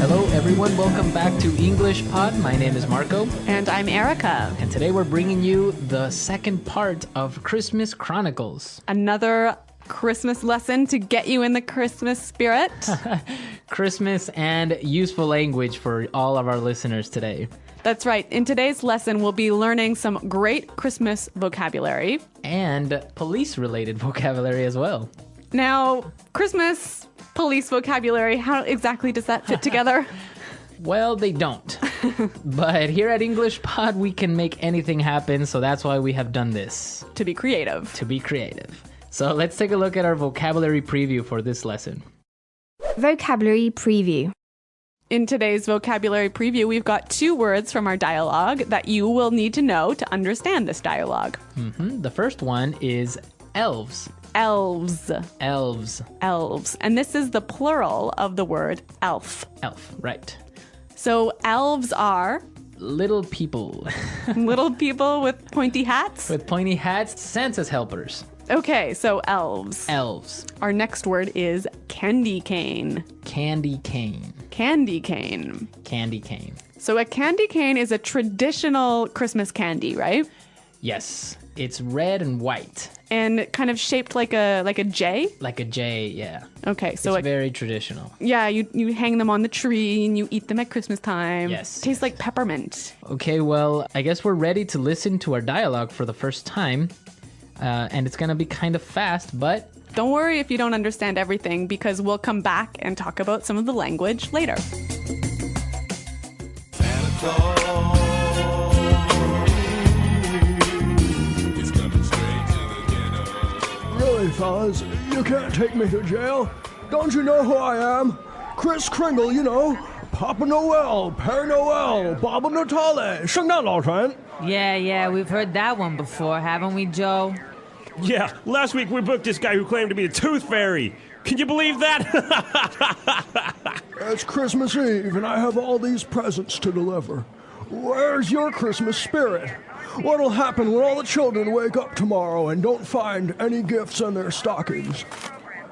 Hello, everyone. Welcome back to English Pod. My name is Marco. And I'm Erica. And today we're bringing you the second part of Christmas Chronicles. Another Christmas lesson to get you in the Christmas spirit. Christmas and useful language for all of our listeners today. That's right. In today's lesson, we'll be learning some great Christmas vocabulary. And police-related vocabulary as well. Now, Christmas, police vocabulary, how exactly does that fit together? Well, they don't. But here at English Pod, we can make anything happen, so that's why we have done this. To be creative. To be creative. So let's take a look at our vocabulary preview for this lesson. Vocabulary preview. In today's vocabulary preview, we've got 2 words from our dialogue that you will need to know to understand this dialogue. The first one is elves. Elves. Elves. Elves. And this is the plural of the word elf. Elf, right. So elves are Little people. little people with pointy hats. With pointy hats, Santa's helpers. Okay, so elves. Elves. Our next word is candy cane. Candy cane. Candy cane. Candy cane. So a candy cane is a traditional Christmas candy, right? Yes. It's red and white. And kind of shaped like a J? Like a J, yeah. Okay, so it's very traditional. Yeah, you hang them on the tree and you eat them at Christmas time. Yes. Tastes like peppermint. Okay, well, I guess we're ready to listen to our dialogue for the first time. And it's going to be kind of fast, but don't worry if you don't understand everything, because we'll come back and talk about some of the language later. Santa Claus is coming straight to the ghetto. Really, fellas, you can't take me to jail. Don't you know who I am? Kris Kringle, you know. Papa Noel, Père Noel, Baba Natale, 圣诞老人. Yeah, we've heard that one before, haven't we, Joe? Yeah, last week we booked this guy who claimed to be the Tooth Fairy. Can you believe that? It's Christmas Eve, and I have all these presents to deliver. Where's your Christmas spirit? What'll happen when all the children wake up tomorrow and don't find any gifts in their stockings?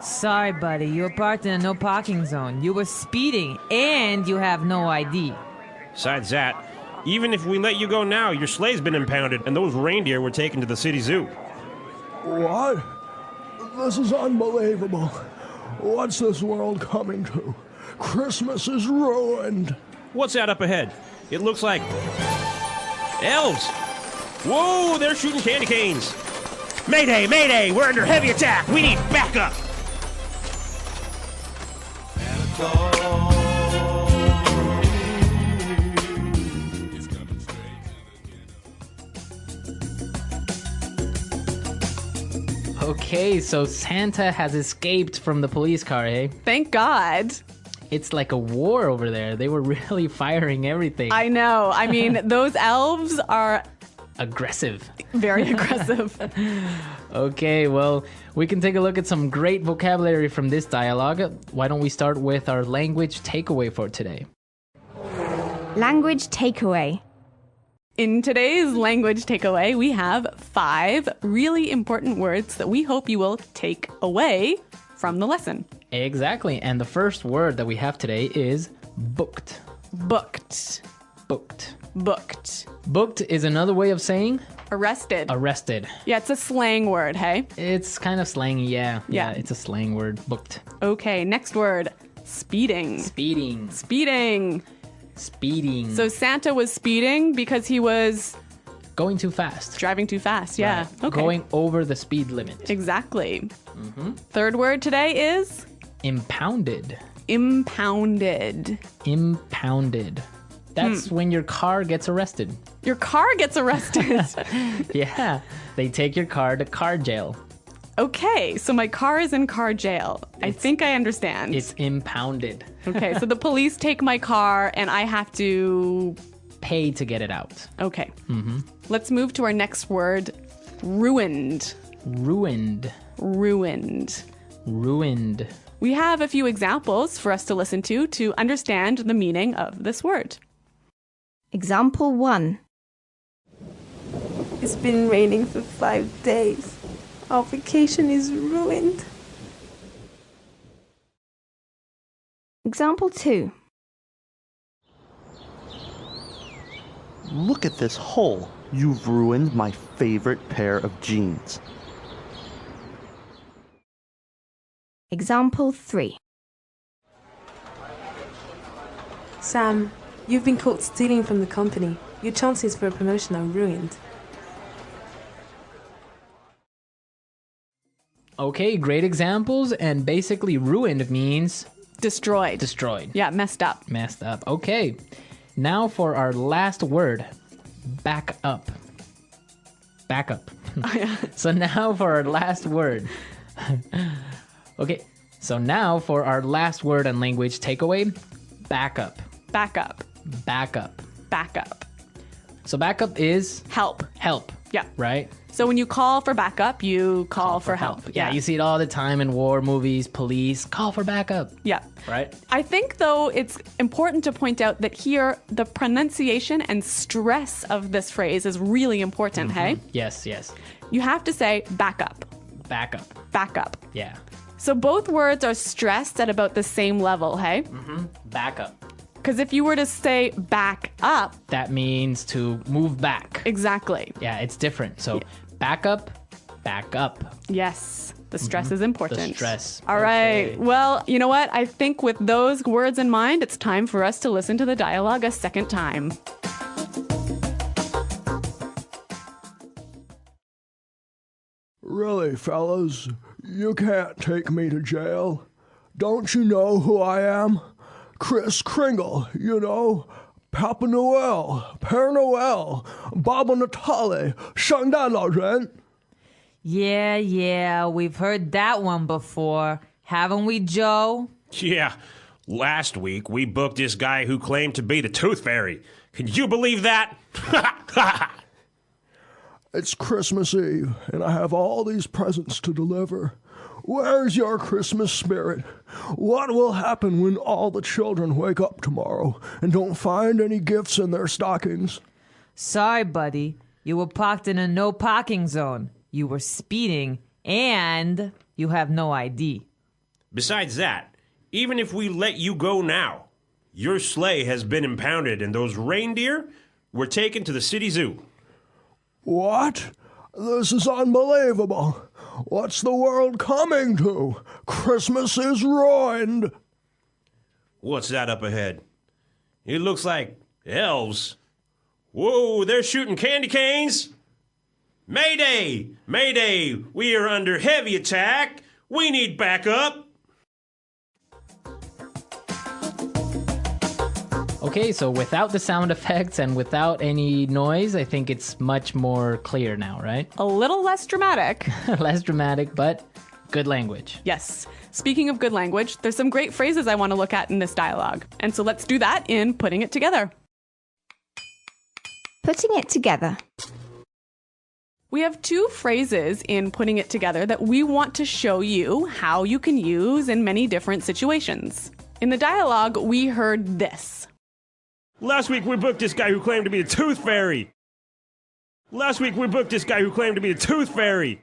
Sorry, buddy, you were parked in a no parking zone. You were speeding, and you have no ID. Besides that, even if we let you go now, your sleigh's been impounded, and those reindeer were taken to the city zoo. What? This is unbelievable. What's this world coming to? Christmas is ruined. What's that up ahead? It looks like elves. Whoa, they're shooting candy canes. Mayday, mayday, we're under heavy attack. We need backup. Santa Claus is coming straight to the ghetto. okay, so Santa has escaped from the police car, eh? Thank God. It's like a war over there. They were really firing everything. I know. I mean, those elves are Aggressive. very aggressive. Okay, well, we can take a look at some great vocabulary from this dialogue. Why don't we start with our language takeaway for today? Language takeaway. In today's language takeaway, we have 5 really important words that we hope you will take away from the lesson. Exactly, and the first word that we have today is booked. Booked. Booked. Booked. Booked is another way of saying Arrested. arrested. Yeah, it's a slang word, hey? It's kind of slangy, yeah. Yeah. It's a slang word. Booked. Okay, next word. Speeding. Speeding. Speeding. Speeding. So Santa was speeding because he was going too fast. driving too fast. Yeah. Right. Okay. Going over the speed limit. Exactly. Third word today is Impounded. impounded. Impounded. That's when your car gets arrested. Your car gets arrested. Yeah. They take your car to car jail. Okay, so my car is in car jail. I think I understand. It's impounded. Okay, so the police take my car and I have to... Pay to get it out. Okay. Let's move to our next word. Ruined. Ruined. Ruined. Ruined. We have a few examples for us to listen to understand the meaning of this word. Example 1. It's been raining for 5 days. Our vacation is ruined. Example 2. Look at this hole. You've ruined my favorite pair of jeans. Example 3. Sam, you've been caught stealing from the company. Your chances for a promotion are ruined. Okay, great examples. And basically, ruined means Destroyed. destroyed. Yeah, messed up. Messed up. Okay. Now for our last word, back up. Back up. So now for our last word. Okay. So now for our last word and language takeaway, back up. Back up. Back up. Back up. So backup is Help. help. Yeah. Right? So when you call for backup, you call for help. Yeah, you see it all the time in war movies, police, call for backup. Yeah. Right? I think, though, it's important to point out that here the pronunciation and stress of this phrase is really important, hey? Yes, yes. You have to say backup. Backup. Backup. Yeah. So both words are stressed at about the same level, hey? Backup. Because if you were to say back up, That means to move back. exactly. Yeah, it's different. So back up, back up. Yes, the stress is important. The stress. All right. Okay. Well, you know what? I think with those words in mind, it's time for us to listen to the dialogue a second time. Really, fellas, you can't take me to jail. Don't you know who I am? Kris Kringle, you know. Papa Noel, Père Noel, Baba Natale, 圣诞老人. Yeah, we've heard that one before. Haven't we, Joe? Yeah. Last week, we booked this guy who claimed to be the Tooth Fairy. Can you believe that? It's Christmas Eve, and I have all these presents to deliver. Where's your Christmas spirit? What will happen when all the children wake up tomorrow and don't find any gifts in their stockings? Sorry, buddy. You were parked in a no parking zone. You were speeding, and you have no ID. Besides that, even if we let you go now, your sleigh has been impounded and those reindeer were taken to the city zoo. What? This is unbelievable. What's the world coming to? Christmas is ruined. What's that up ahead? It looks like elves. Whoa, they're shooting candy canes. Mayday! Mayday! We are under heavy attack. We need backup. Okay, so without the sound effects and without any noise, I think it's much more clear now, right? A little less dramatic. Less dramatic, but good language. Yes. Speaking of good language, there's some great phrases I want to look at in this dialogue. And so let's do that in Putting It Together. Putting it together. We have two phrases in Putting It Together that we want to show you how you can use in many different situations. In the dialogue, we heard this. Last week we booked this guy who claimed to be the Tooth Fairy. Last week we booked this guy who claimed to be the Tooth Fairy.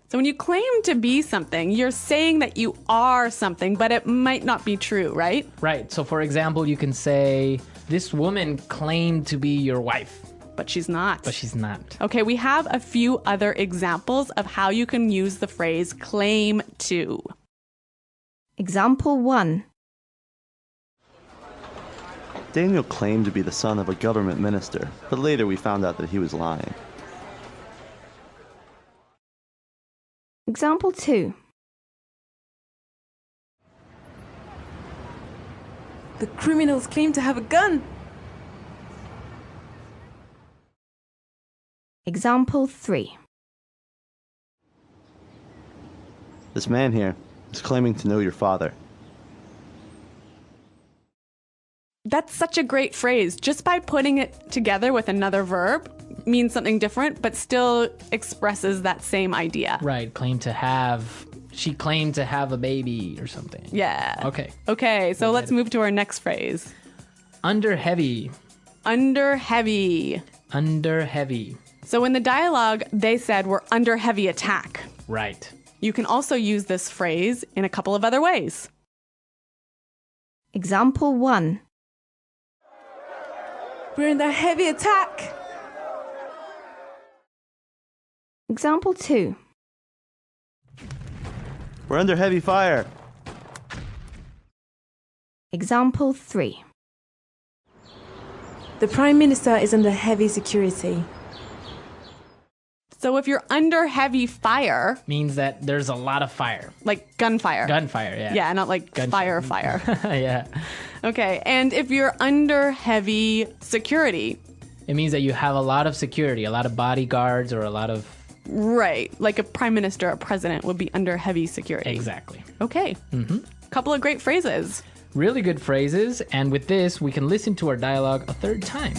So when you claim to be something, you're saying that you are something, but it might not be true, right? Right, so for example, you can say, this woman claimed to be your wife. But she's not. But she's not. Okay, we have a few other examples of how you can use the phrase claim to. Example 1. Daniel claimed to be the son of a government minister, but later we found out that he was lying. Example 2. The criminals claim to have a gun. Example 3. This man here is claiming to know your father. That's such a great phrase. Just by putting it together with another verb means something different, but still expresses that same idea. Right, she claimed to have a baby or something. Yeah. Okay. Okay, so let's move to our next phrase. Under heavy. Under heavy. Under heavy. So in the dialogue, they said we're under heavy attack. Right. You can also use this phrase in a couple of other ways. Example 1. We're under heavy attack. Example 2. We're under heavy fire. Example 3. The Prime Minister is under heavy security. So if you're under heavy fire, Means that there's a lot of fire. like gunfire. Gunfire, yeah. Yeah, not like fire. Yeah. Okay, and if you're under heavy security, It means that you have a lot of security, a lot of bodyguards, or a lot of. right, like a prime minister, a president would be under heavy security. Exactly. Okay. Couple of great phrases. Really good phrases, and with this, we can listen to our dialogue a third time.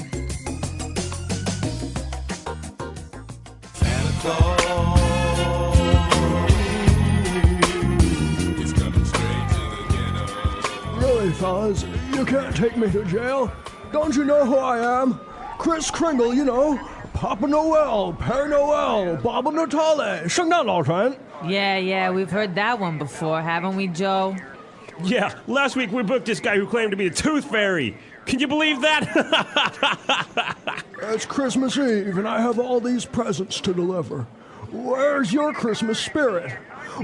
Santa Claus is coming straight to the ghetto. Really, fellas, you can't take me to jail. Don't you know who I am? Kris Kringle, you know. Papa Noel, Père Noel, Baba Natale. 圣诞老人. Yeah, we've heard that one before, haven't we, Joe? Yeah, last week we booked this guy who claimed to be the Tooth Fairy. Can you believe that? It's Christmas Eve, and I have all these presents to deliver. Where's your Christmas spirit?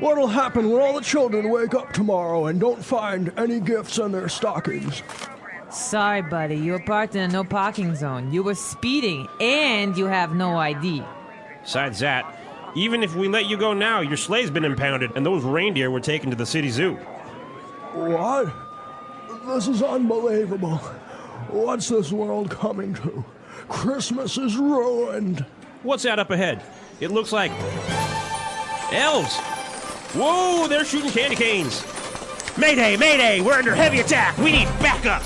What'll happen when all the children wake up tomorrow and don't find any gifts in their stockings? Sorry, buddy. You were parked in a no parking zone. You were speeding, and you have no ID. Besides that, even if we let you go now, your sleigh's been impounded, and those reindeer were taken to the city zoo. What? This is unbelievable. What's this world coming to? Christmas is ruined. What's that up ahead? It looks like elves. Whoa, they're shooting candy canes. Mayday, mayday, we're under heavy attack. We need backup.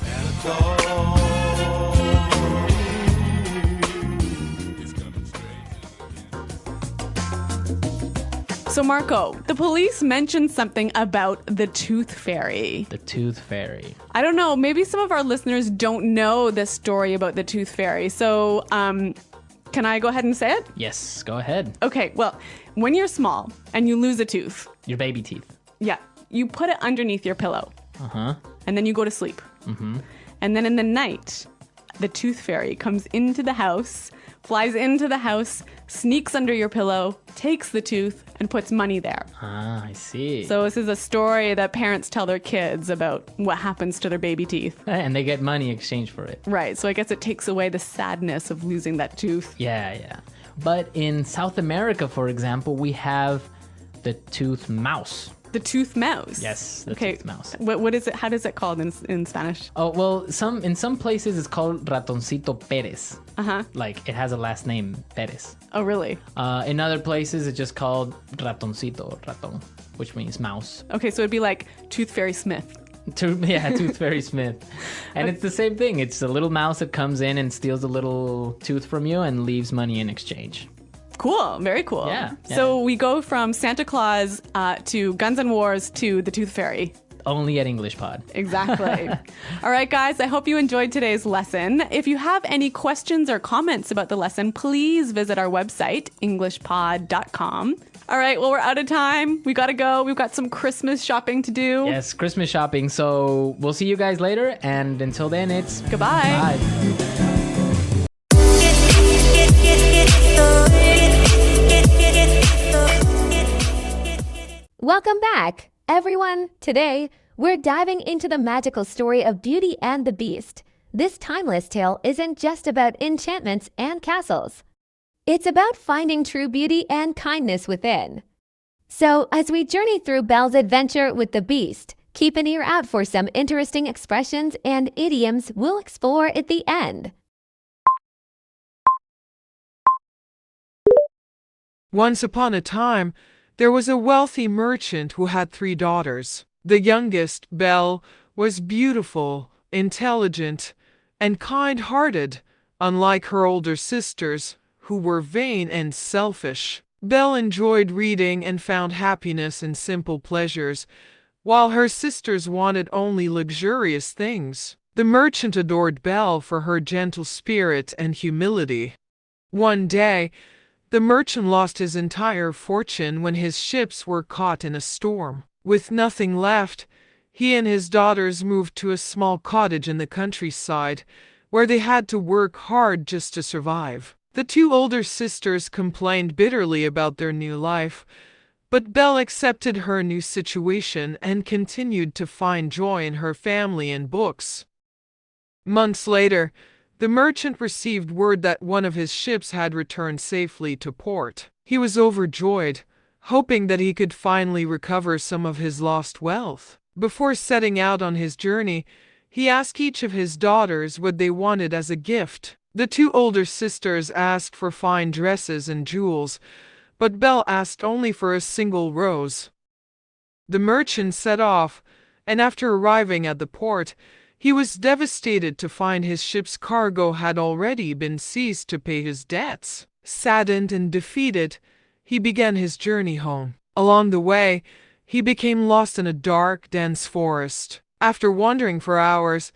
Santa Claus is coming straight to the ghetto. So, Marco, the police mentioned something about the Tooth Fairy. The Tooth Fairy. I don't know, maybe some of our listeners don't know this story about the Tooth Fairy. So, can I go ahead and say it? Yes, go ahead. Okay, well, when you're small and you lose a tooth, Your baby teeth. yeah, you put it underneath your pillow. Uh-huh. And then you go to sleep. And then in the night, the Tooth Fairy comes into the house, flies into the house, sneaks under your pillow, takes the tooth, and puts money there. Ah, I see. So this is a story that parents tell their kids about what happens to their baby teeth. And they get money in exchange for it. Right, so I guess it takes away the sadness of losing that tooth. Yeah. But in South America, for example, we have the tooth mouse. The tooth mouse. Yes, the Okay. tooth mouse. What is it? How is it called in Spanish? Oh, well, in some places it's called Ratoncito Pérez. Uh-huh. Like, it has a last name, Pérez. Oh, really? In other places it's just called Ratoncito, Raton, which means mouse. Okay, so it'd be like Tooth Fairy Smith. Tooth Fairy Smith. And it's the same thing. It's a little mouse that comes in and steals a little tooth from you and leaves money in exchange. Cool, very cool. Yeah. So we go from Santa Claus to Guns N' Wars to the Tooth Fairy. Only at English Pod. Exactly. All right, guys, I hope you enjoyed today's lesson. If you have any questions or comments about the lesson, please visit our website, englishpod.com. All right, well, we're out of time. We got to go. We've got some Christmas shopping to do. Yes, Christmas shopping. So we'll see you guys later. And until then, it's Goodbye. bye. Welcome back, everyone. Today, we're diving into the magical story of Beauty and the Beast. This timeless tale isn't just about enchantments and castles. It's about finding true beauty and kindness within. So, as we journey through Belle's adventure with the Beast, keep an ear out for some interesting expressions and idioms we'll explore at the end. Once upon a time, there was a wealthy merchant who had 3 daughters. The youngest, Belle, was beautiful, intelligent, and kind-hearted, unlike her older sisters, who were vain and selfish. Belle enjoyed reading and found happiness in simple pleasures, while her sisters wanted only luxurious things. The merchant adored Belle for her gentle spirit and humility. One day, the merchant lost his entire fortune when his ships were caught in a storm. With nothing left, he and his daughters moved to a small cottage in the countryside, where they had to work hard just to survive. The two older sisters complained bitterly about their new life, but Belle accepted her new situation and continued to find joy in her family and books. Months later, the merchant received word that one of his ships had returned safely to port. He was overjoyed, hoping that he could finally recover some of his lost wealth. Before setting out on his journey, he asked each of his daughters what they wanted as a gift. The two older sisters asked for fine dresses and jewels, but Belle asked only for a single rose. The merchant set off, and after arriving at the port, he was devastated to find his ship's cargo had already been seized to pay his debts. Saddened and defeated, he began his journey home. Along the way, he became lost in a dark, dense forest. After wandering for hours,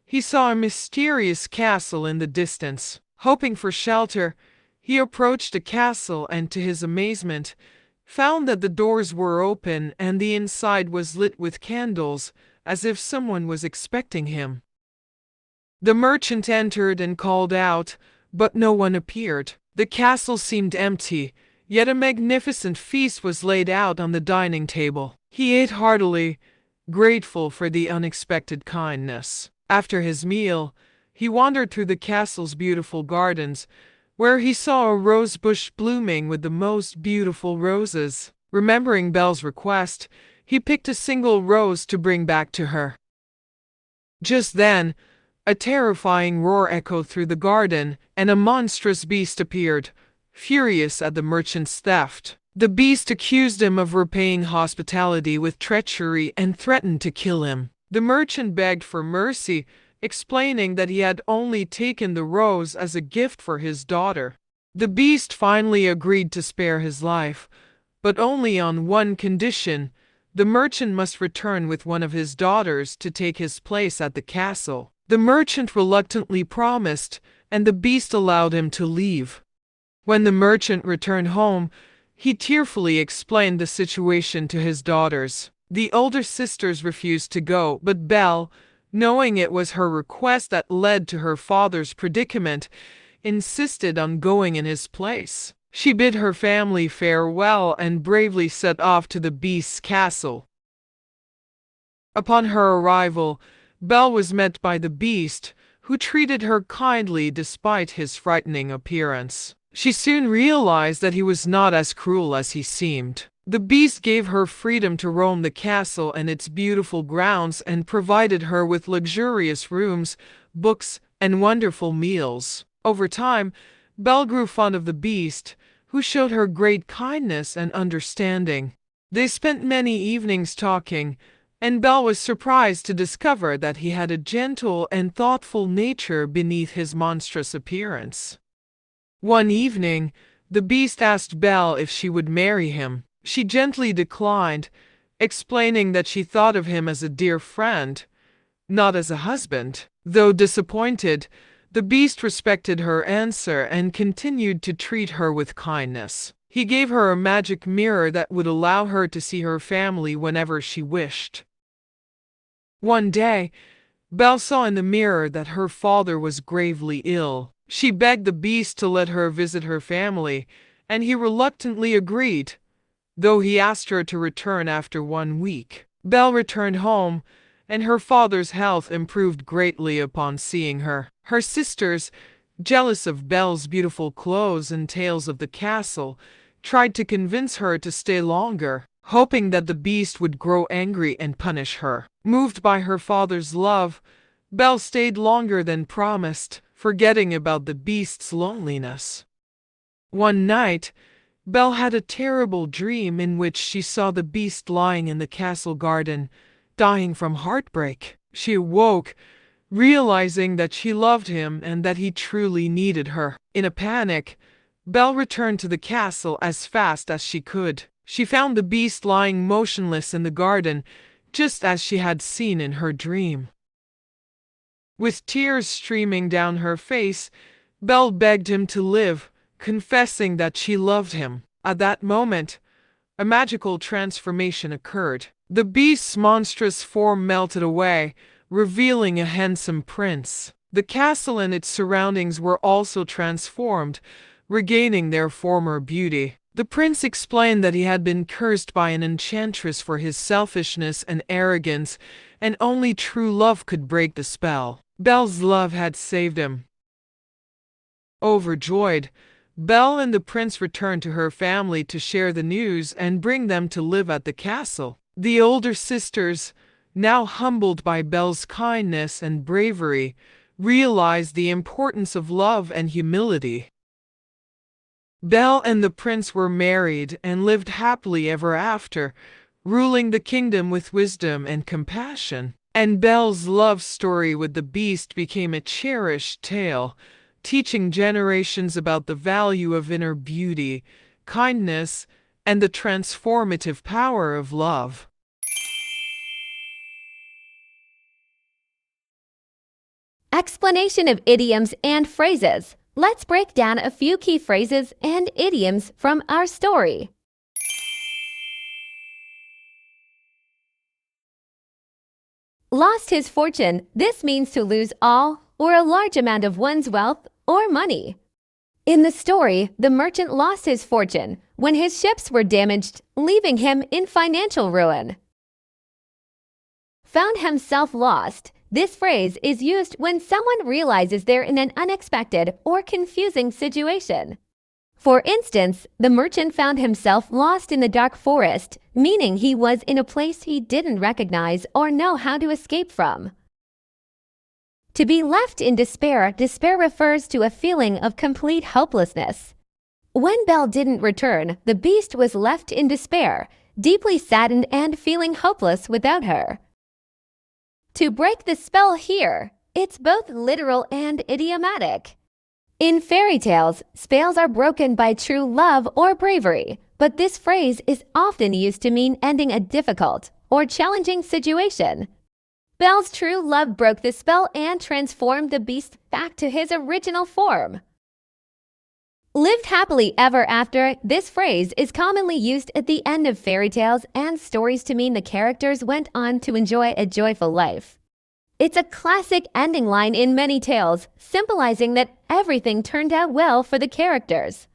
he saw a mysterious castle in the distance. Hoping for shelter, he approached the castle and, to his amazement, found that the doors were open and the inside was lit with candles, as if someone was expecting him. The merchant entered and called out, but no one appeared. The castle seemed empty, yet a magnificent feast was laid out on the dining table. He ate heartily, grateful for the unexpected kindness. After his meal, he wandered through the castle's beautiful gardens, where he saw a rose bush blooming with the most beautiful roses. Remembering Belle's request, he picked a single rose to bring back to her. Just then, a terrifying roar echoed through the garden, and a monstrous beast appeared, furious at the merchant's theft. The beast accused him of repaying hospitality with treachery and threatened to kill him. The merchant begged for mercy, explaining that he had only taken the rose as a gift for his daughter. The beast finally agreed to spare his life, but only on one condition: the merchant must return with one of his daughters to take his place at the castle. The merchant reluctantly promised, and the beast allowed him to leave. When the merchant returned home, he tearfully explained the situation to his daughters. The older sisters refused to go, but Belle, knowing it was her request that led to her father's predicament, insisted on going in his place. She bid her family farewell and bravely set off to the beast's castle. Upon her arrival, Belle was met by the beast, who treated her kindly despite his frightening appearance. She soon realized that he was not as cruel as he seemed. The beast gave her freedom to roam the castle and its beautiful grounds and provided her with luxurious rooms, books, and wonderful meals. Over time, Belle grew fond of the beast, who showed her great kindness and understanding. They spent many evenings talking, and Belle was surprised to discover that he had a gentle and thoughtful nature beneath his monstrous appearance. One evening, the beast asked Belle if she would marry him. She gently declined, explaining that she thought of him as a dear friend, not as a husband. Though disappointed, the beast respected her answer and continued to treat her with kindness. He gave her a magic mirror that would allow her to see her family whenever she wished. One day, Belle saw in the mirror that her father was gravely ill. She begged the beast to let her visit her family, and he reluctantly agreed, though he asked her to return after 1 week. Belle returned home, and her father's health improved greatly upon seeing her. Her sisters, jealous of Belle's beautiful clothes and tales of the castle, tried to convince her to stay longer, hoping that the beast would grow angry and punish her. Moved by her father's love, Belle stayed longer than promised, forgetting about the beast's loneliness. One night, Belle had a terrible dream in which she saw the beast lying in the castle garden, dying from heartbreak. She awoke, realizing that she loved him and that he truly needed her. In a panic, Belle returned to the castle as fast as she could. She found the beast lying motionless in the garden, just as she had seen in her dream. With tears streaming down her face, Belle begged him to live, confessing that she loved him. At that moment, a magical transformation occurred. The beast's monstrous form melted away, revealing a handsome prince. The castle and its surroundings were also transformed, regaining their former beauty. The prince explained that he had been cursed by an enchantress for his selfishness and arrogance, and only true love could break the spell. Belle's love had saved him. Overjoyed, Belle and the prince returned to her family to share the news and bring them to live at the castle. The older sisters, now humbled by Belle's kindness and bravery, realized the importance of love and humility. Belle and the prince were married and lived happily ever after, ruling the kingdom with wisdom and compassion. And Belle's love story with the beast became a cherished tale, teaching generations about the value of inner beauty, kindness, and the transformative power of love. Explanation of idioms and phrases. Let's break down a few key phrases and idioms from our story. Lost his fortune. This means to lose all or a large amount of one's wealth or money. In the story, the merchant lost his fortune when his ships were damaged, leaving him in financial ruin. Found himself lost. This phrase is used when someone realizes they're in an unexpected or confusing situation. For instance, the merchant found himself lost in the dark forest, meaning he was in a place he didn't recognize or know how to escape from. To be left in despair, despair refers to a feeling of complete helplessness. When Belle didn't return, the beast was left in despair, deeply saddened and feeling hopeless without her. To break the spell here, it's both literal and idiomatic. In fairy tales, spells are broken by true love or bravery, but this phrase is often used to mean ending a difficult or challenging situation. Belle's true love broke the spell and transformed the beast back to his original form. Lived happily ever after. This phrase is commonly used at the end of fairy tales and stories to mean the characters went on to enjoy a joyful life. It's a classic ending line in many tales, symbolizing that everything turned out well for the characters.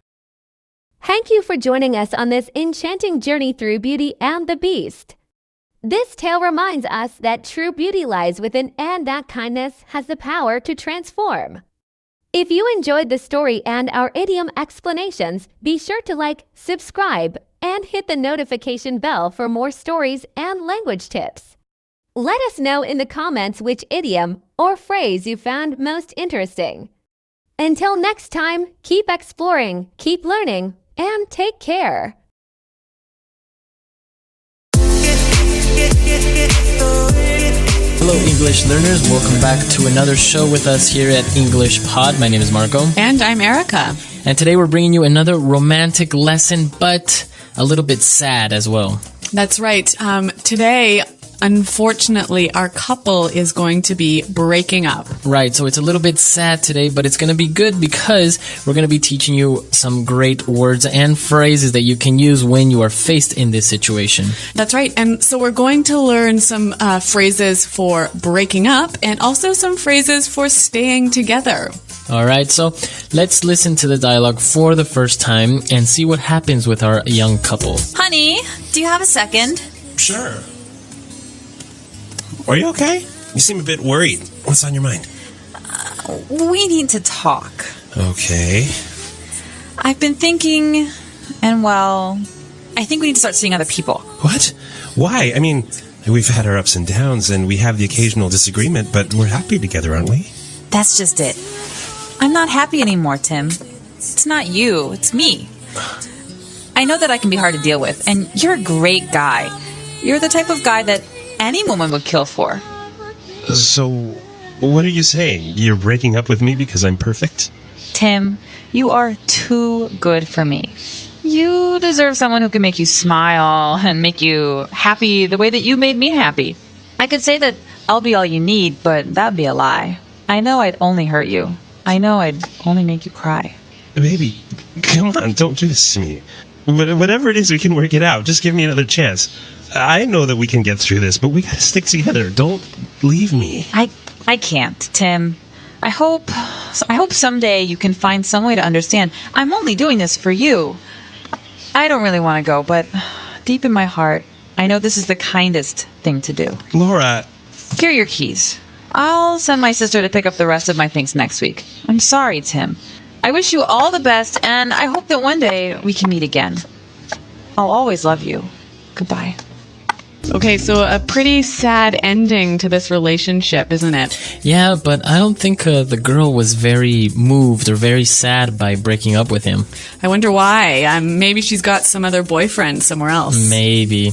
Thank you for joining us on this enchanting journey through Beauty and the Beast. This tale reminds us that true beauty lies within and that kindness has the power to transform. If you enjoyed the story and our idiom explanations, be sure to like, subscribe, and hit the notification bell for more stories and language tips. Let us know in the comments which idiom or phrase you found most interesting. Until next time, keep exploring, keep learning, and take care. Hello, English learners. Welcome back to another show with us here at English Pod. My name is Marco. And I'm Erica. And today we're bringing you another romantic lesson, but a little bit sad as well. That's right. Today, unfortunately, our couple is going to be breaking up. Right, so it's a little bit sad today, but it's going to be good because we're going to be teaching you some great words and phrases that you can use when you are faced in this situation. That's right. And so we're going to learn some phrases for breaking up and also some phrases for staying together. All right, so let's listen to the dialogue for the first time and see what happens with our young couple. Honey, do you have a second? Sure. Are you okay? You seem a bit worried. What's on your mind? We need to talk. Okay. I've been thinking, and well, I think we need to start seeing other people. What? Why? I mean, we've had our ups and downs, and we have the occasional disagreement, but we're happy together, aren't we? That's just it. I'm not happy anymore, Tim. It's not you, it's me. I know that I can be hard to deal with, and you're a great guy. You're the type of guy that any woman would kill for. So, what are you saying? You're breaking up with me because I'm perfect? Tim, you are too good for me. You deserve someone who can make you smile and make you happy the way that you made me happy. I could say that I'll be all you need, but that'd be a lie. I know I'd only hurt you. I know I'd only make you cry. Baby, come on, don't do this to me. Whatever it is, we can work it out. Just give me another chance. I know that we can get through this, but we gotta stick together. Don't leave me. I can't, Tim. I hope someday you can find some way to understand. I'm only doing this for you. I don't really want to go, but deep in my heart, I know this is the kindest thing to do. Laura. Here are your keys. I'll send my sister to pick up the rest of my things next week. I'm sorry, Tim. I wish you all the best, and I hope that one day we can meet again. I'll always love you. Goodbye. Okay, so a pretty sad ending to this relationship, isn't it? Yeah, but I don't think the girl was very moved or very sad by breaking up with him. I wonder why. Maybe she's got some other boyfriend somewhere else. Maybe.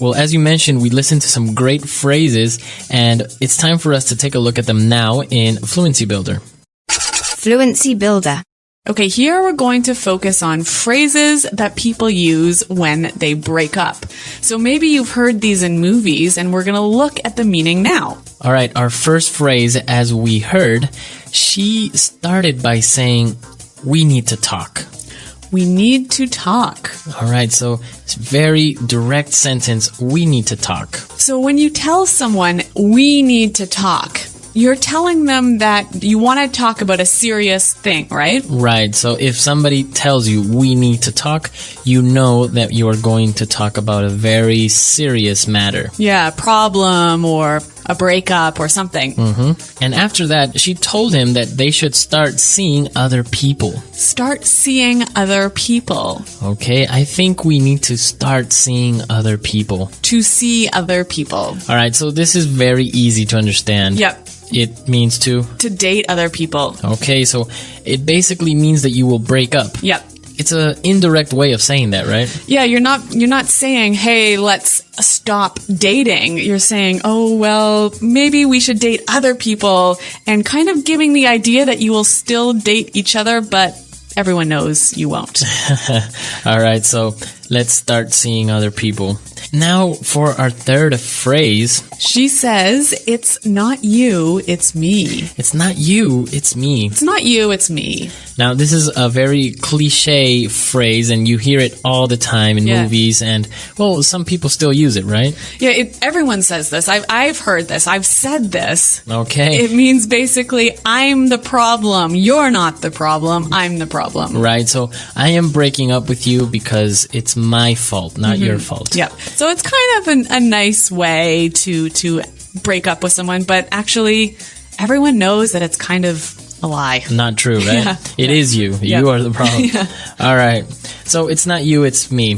Well, as you mentioned, we listened to some great phrases, and it's time for us to take a look at them now in Fluency Builder. Fluency Builder. Okay, here we're going to focus on phrases that people use when they break up. So maybe you've heard these in movies, and we're going to look at the meaning now. All right, our first phrase, as we heard, she started by saying, "We need to talk." We need to talk. All right, so it's a very direct sentence. We need to talk. So when you tell someone, we need to talk, you're telling them that you want to talk about a serious thing, right? Right. So if somebody tells you we need to talk, you know that you are going to talk about a very serious matter. Yeah, a problem or a breakup or something. And after that, she told him that they should start seeing other people. Start seeing other people. Okay, I think we need to start seeing other people. To see other people. All right, so this is very easy to understand. Yep. It means to date other people. Okay, so it basically means that you will break up. Yep. It's an indirect way of saying that, right? Yeah, you're not saying, "Hey, let's stop dating." You're saying, "Oh, well, maybe we should date other people," and kind of giving the idea that you will still date each other, but everyone knows you won't. All right, so let's start seeing other people. Now for our third phrase. She says, "It's not you, it's me." It's not you, it's me. It's not you, it's me. Now, this is a very cliche phrase, and you hear it all the time in movies, and, well, some people still use it, right? Yeah, everyone says this. I've heard this. I've said this. Okay. It means basically, I'm the problem. You're not the problem. I'm the problem. Right, so I am breaking up with you because it's my fault, not your fault. Yep. So it's kind of a nice way to break up with someone, but actually, everyone knows that it's kind of a lie. Not true, right? Yeah. It is you. Yep. You are the problem. Yeah. All right. So it's not you, it's me.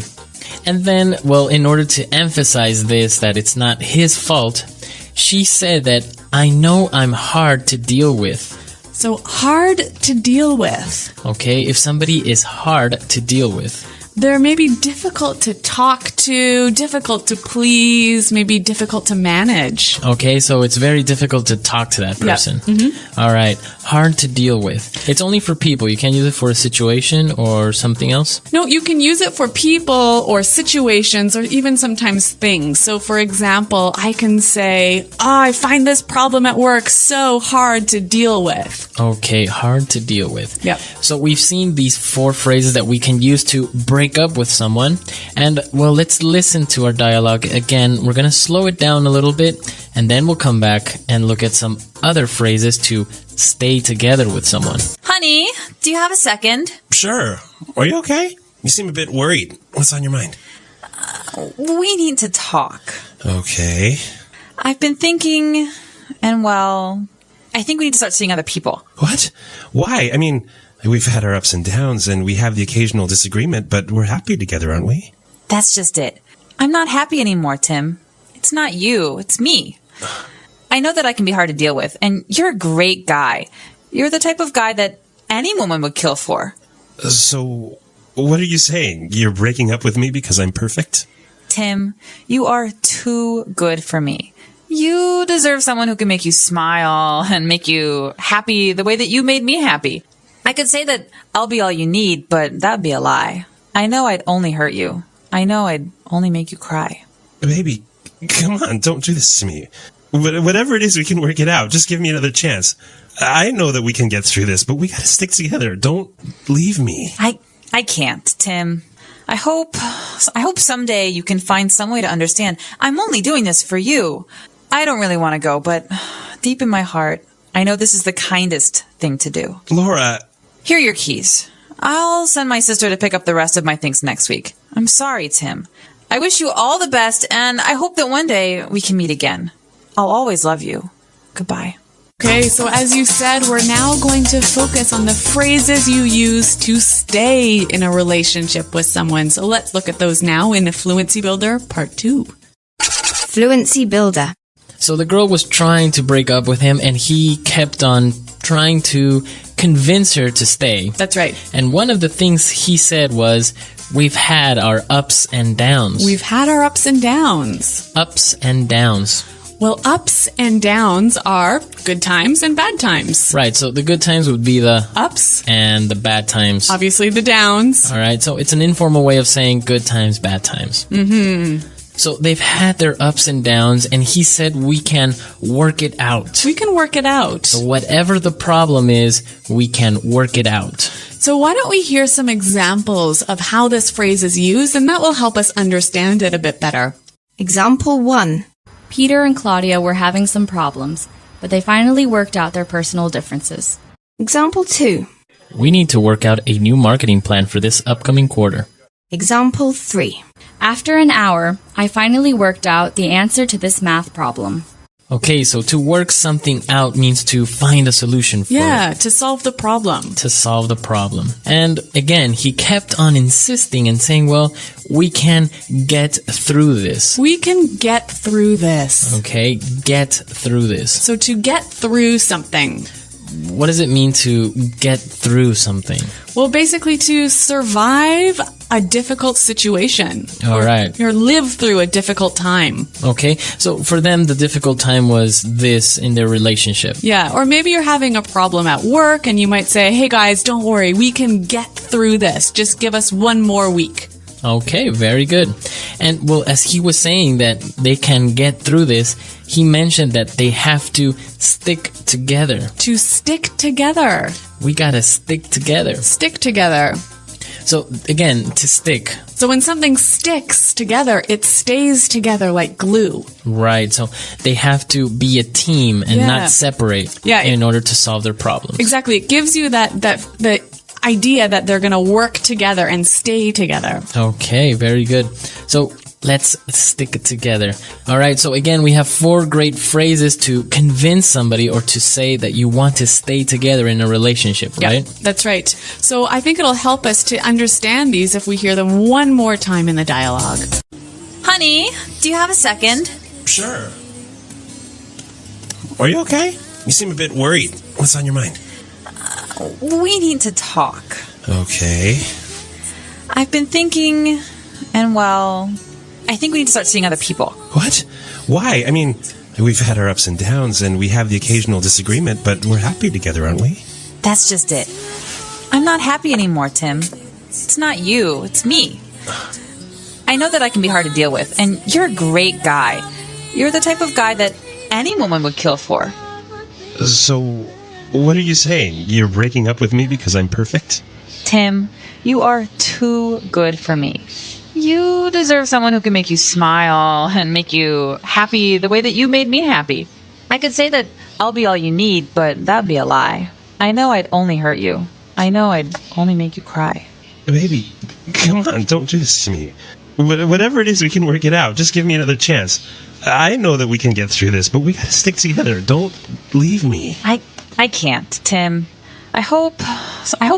And then, well, in order to emphasize this, that it's not his fault, she said that, "I know I'm hard to deal with." So hard to deal with. Okay, if somebody is hard to deal with. They're maybe difficult to talk to, difficult to please, maybe difficult to manage. Okay, so it's very difficult to talk to that person. All right, hard to deal with. It's only for people. You can't use it for a situation or something else? No, you can use it for people or situations or even sometimes things. So, for example, I can say, I find this problem at work so hard to deal with. Okay, hard to deal with. Yep. So we've seen these 4 phrases that we can use to break up with someone. And, well, let's listen to our dialogue again. We're going to slow it down a little bit, and then we'll come back and look at some other phrases to stay together with someone. Honey, do you have a second? Sure. Are you okay? You seem a bit worried. What's on your mind? We need to talk. Okay. I've been thinking, and well, I think we need to start seeing other people. What? Why? I mean, we've had our ups and downs, and we have the occasional disagreement, but we're happy together, aren't we? That's just it. I'm not happy anymore, Tim. It's not you, it's me. I know that I can be hard to deal with, and you're a great guy. You're the type of guy that any woman would kill for. So, what are you saying? You're breaking up with me because I'm perfect? Tim, you are too good for me. You deserve someone who can make you smile and make you happy the way that you made me happy. I could say that I'll be all you need, but that'd be a lie. I know I'd only hurt you. I know I'd only make you cry. Baby, come on, don't do this to me. Whatever it is, we can work it out. Just give me another chance. I know that we can get through this, but we gotta stick together. Don't leave me. I can't, Tim. I hope someday you can find some way to understand. I'm only doing this for you. I don't really want to go, but deep in my heart, I know this is the kindest thing to do. Laura. Here are your keys. I'll send my sister to pick up the rest of my things next week. I'm sorry, Tim. I wish you all the best, and I hope that one day we can meet again. I'll always love you. Goodbye. Okay, so as you said, we're now going to focus on the phrases you use to stay in a relationship with someone. So let's look at those now in Fluency Builder Part 2. Fluency Builder. So the girl was trying to break up with him, and he kept on trying to convince her to stay. That's right. And one of the things he said was, we've had our ups and downs. We've had our ups and downs. Ups and downs. Well, ups and downs are good times and bad times. Right, so the good times would be the ups and the bad times. Obviously the downs. All right, so it's an informal way of saying good times, bad times. Mm-hmm. So they've had their ups and downs, and he said we can work it out. We can work it out. So whatever the problem is, we can work it out. So why don't we hear some examples of how this phrase is used, and that will help us understand it a bit better. Example 1. Peter and Claudia were having some problems, but they finally worked out their personal differences. Example 2. We need to work out a new marketing plan for this upcoming quarter. Example 3. After an hour, I finally worked out the answer to this math problem. Okay, so to work something out means to find a solution for it. To solve the problem. To solve the problem. And again, he kept on insisting and saying, well, we can get through this. We can get through this. Okay, get through this. So to get through something. What does it mean to get through something? Well, basically to survive a difficult situation. All right. Or live through a difficult time. Okay, so for them, the difficult time was this in their relationship. Yeah, or maybe you're having a problem at work and you might say, hey guys, don't worry, we can get through this. Just give us one more week. Okay, very good. And well, as he was saying that they can get through this, he mentioned that they have to stick together. To stick together. We gotta stick together. Stick together. So again, to stick. So when something sticks together, it stays together like glue. Right, so they have to be a team and not separate in order to solve their problems. Exactly. It gives you the idea that they're going to work together and stay together. Okay, very good. So let's stick it together. All right, so again, we have 4 great phrases to convince somebody or to say that you want to stay together in a relationship, right? Yeah, that's right. So I think it'll help us to understand these if we hear them one more time in the dialogue. Honey, do you have a second? Sure. Are you okay? You seem a bit worried. What's on your mind? We need to talk. Okay. I've been thinking, and well, I think we need to start seeing other people. What? Why? I mean, we've had our ups and downs, and we have the occasional disagreement, but we're happy together, aren't we? That's just it. I'm not happy anymore, Tim. It's not you, it's me. I know that I can be hard to deal with, and you're a great guy. You're the type of guy that any woman would kill for. So, what are you saying? You're breaking up with me because I'm perfect? Tim, you are too good for me. You deserve someone who can make you smile and make you happy the way that you made me happy. I could say that I'll be all you need, but that'd be a lie. I know I'd only hurt you. I know I'd only make you cry. Baby, come on, don't do this to me. Whatever it is, we can work it out. Just give me another chance. I know that we can get through this, but we gotta stick together. Don't leave me. I can't, Tim. I hope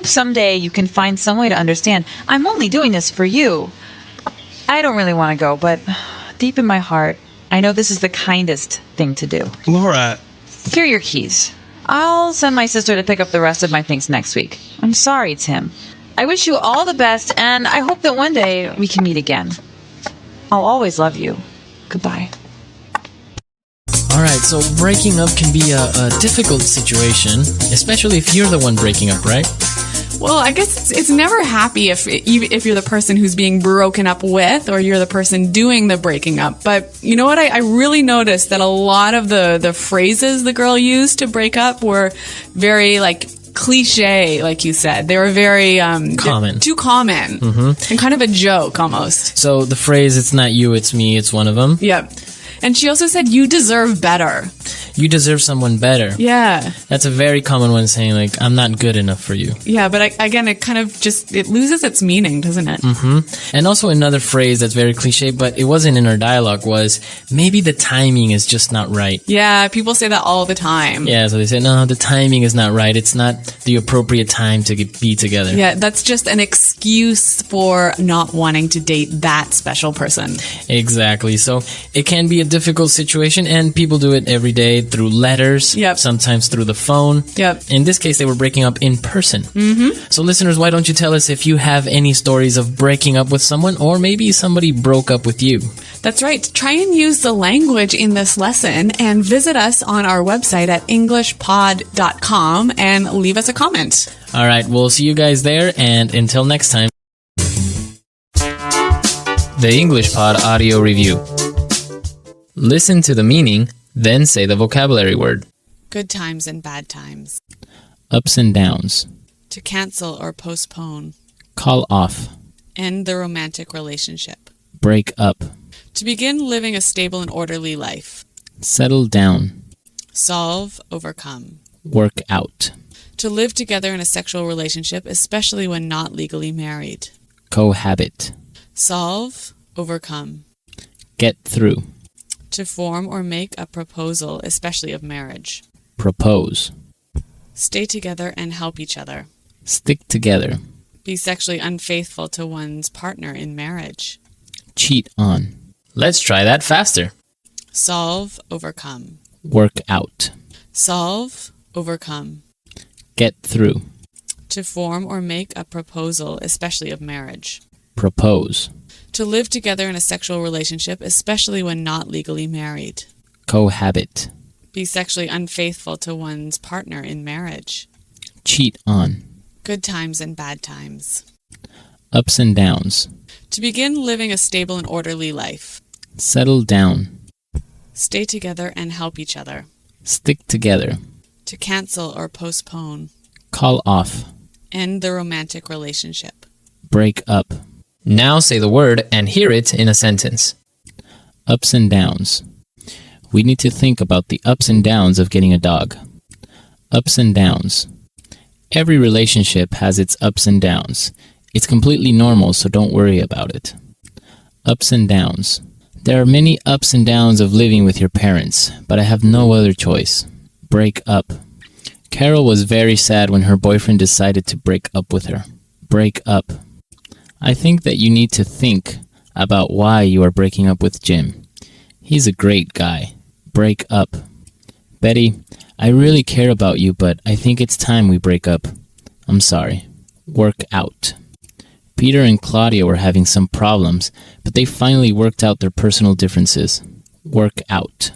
someday you can find some way to understand. I'm only doing this for you. I don't really want to go, but deep in my heart, I know this is the kindest thing to do. Laura. Here are your keys. I'll send my sister to pick up the rest of my things next week. I'm sorry, Tim. I wish you all the best, and I hope that one day we can meet again. I'll always love you. Goodbye. All right, so breaking up can be a difficult situation, especially if you're the one breaking up, right? Well, I guess it's never happy if you're the person who's being broken up with or you're the person doing the breaking up. But you know what? I really noticed that a lot of the phrases the girl used to break up were very like cliche, like you said. They were very Common. too common, and kind of a joke almost. So the phrase, it's not you, it's me, it's one of them. Yep. And she also said, you deserve better. You deserve someone better. Yeah. That's a very common one, saying like, I'm not good enough for you. Yeah, but again, it kind of just, it loses its meaning, doesn't it? And also another phrase that's very cliche, but it wasn't in our dialogue, was maybe the timing is just not right. Yeah, people say that all the time. Yeah, so they say, no, the timing is not right. It's not the appropriate time to be together. Yeah, that's just an excuse for not wanting to date that special person. Exactly. So it can be a difficult situation, and people do it every day through letters, sometimes through the phone. In this case, they were breaking up in person. So listeners, why don't you tell us if you have any stories of breaking up with someone, or maybe somebody broke up with you? That's right. Try and use the language in this lesson and visit us on our website at englishpod.com and leave us a comment. All right, we'll see you guys there, and until next time. The English Pod Audio Review. Listen to the meaning, then say the vocabulary word. Good times and bad times. Ups and downs. To cancel or postpone. Call off. End the romantic relationship. Break up. To begin living a stable and orderly life. Settle down. Solve, overcome. Work out. To live together in a sexual relationship, especially when not legally married. Cohabit. Solve, overcome. Get through. To form or make a proposal, especially of marriage. Propose. Stay together and help each other. Stick together. Be sexually unfaithful to one's partner in marriage. Cheat on. Let's try that faster. Solve, overcome. Work out. Solve, overcome. Get through. To form or make a proposal, especially of marriage. Propose. To live together in a sexual relationship, especially when not legally married. Cohabit. Be sexually unfaithful to one's partner in marriage. Cheat on. Good times and bad times. Ups and downs. To begin living a stable and orderly life. Settle down. Stay together and help each other. Stick together. To cancel or postpone. Call off. End the romantic relationship. Break up. Now say the word and hear it in a sentence. Ups and downs. We need to think about the ups and downs of getting a dog. Ups and downs. Every relationship has its ups and downs. It's completely normal, so don't worry about it. Ups and downs. There are many ups and downs of living with your parents, but I have no other choice. Break up. Carol was very sad when her boyfriend decided to break up with her. Break up. I think that you need to think about why you are breaking up with Jim. He's a great guy. Break up. Betty, I really care about you, but I think it's time we break up. I'm sorry. Work out. Peter and Claudia were having some problems, but they finally worked out their personal differences. Work out.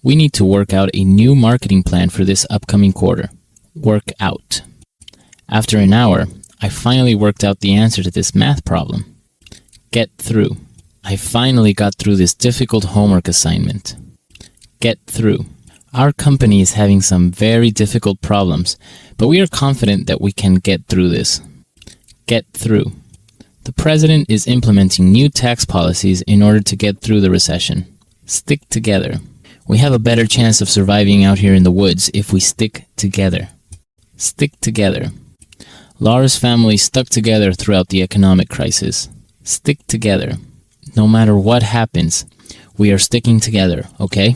We need to work out a new marketing plan for this upcoming quarter. Work out. After an hour, I finally worked out the answer to this math problem. Get through. I finally got through this difficult homework assignment. Get through. Our company is having some very difficult problems, but we are confident that we can get through this. Get through. The president is implementing new tax policies in order to get through the recession. Stick together. We have a better chance of surviving out here in the woods if we stick together. Stick together. Laura's family stuck together throughout the economic crisis. Stick together. No matter what happens, we are sticking together, okay?